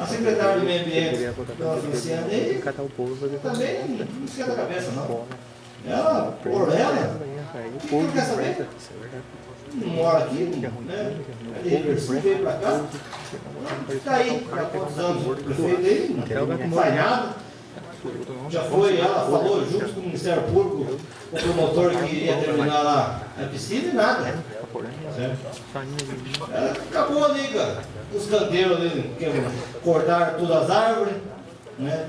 A secretária do Meio Ambiente, dona Luciana, também não esquenta a cabeça, não. Ela, por ela, o que não quer saber? Não mora aqui, né? É de Riversul, veio pra cá. Tá aí, há quantos anos o prefeito dele não faz nada. Já foi, ela falou junto com o Ministério Público, o promotor que iria terminar lá a piscina e nada. Ela acabou ali, cara, os canteiros ali, que cortaram todas as árvores, né?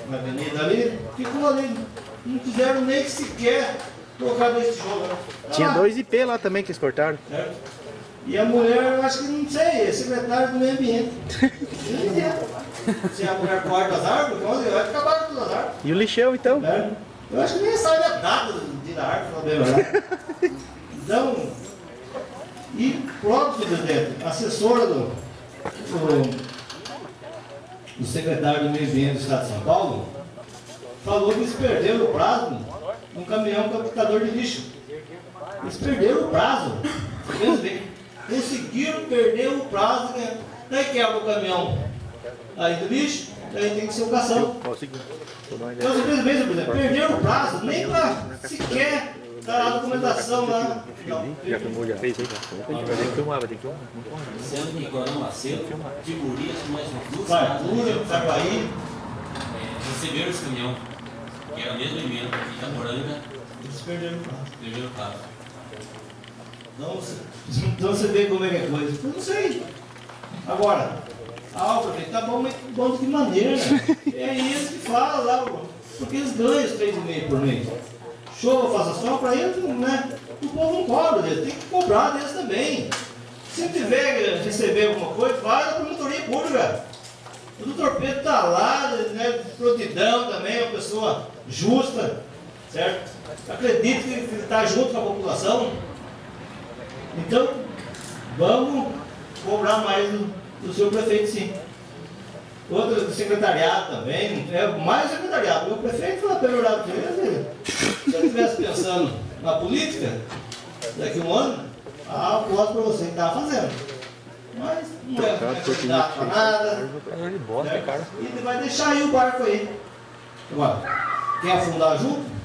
Na avenida ali, ficou ali, não quiseram nem sequer tocar nesse jogo. Tinha 2 IP lá também que eles cortaram. Certo? E a mulher, eu acho que não sei, é secretária do Meio Ambiente. Se a mulher corta as árvores, vai acabar com todas as árvores. E o lixão então? É. Eu acho que nem sabe a data do dia da árvore, não bem verdade. Então, e próprio presidente, assessora do secretário do Meio Ambiente do Estado de São Paulo, falou que eles perderam o prazo num caminhão captador de lixo. Eles perderam o prazo. Mesmo bem. Conseguiram perder o prazo, né? Daí quebra o caminhão aí do lixo, daí tem que ser o cação. Então, simplesmente, por exemplo, perderam o prazo, nem para sequer dar a documentação lá. Já filmou, já fez aí, cara. Tem que filmar, vai ter que filmar. Sendo que Coronel Macedo, Timurias, mais duas Fartura, Saguaí. Receberam esse caminhão, que era a mesma emenda aqui de Itaporanga, Eles perderam o prazo. perderam o prazo. Então você vê como é que é coisa. Eu não sei. Agora, prefeito, tá bom, mas bom de que maneira? É isso que fala lá, porque eles ganham os 3,5 por mês. Chova, faça sol, para eles, né? O povo não cobra deles, tem que cobrar deles também. Se tiver receber alguma coisa, vai na promotoria pública. O doutor Pedro está lá, né? Prontidão também, uma pessoa justa, certo? Acredito que ele está junto com a população. Então, vamos cobrar mais do seu prefeito, sim. Outro do secretariado também, mais secretariado. O prefeito foi melhorado para ele. Se eu estivesse pensando na política, daqui a um ano, eu posso para você que estava fazendo. Mas não é candidato para nada. E vai deixar aí o barco aí. Agora, quer afundar junto?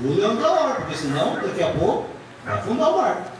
O leão da hora, porque senão, daqui a pouco, vai afundar o barco.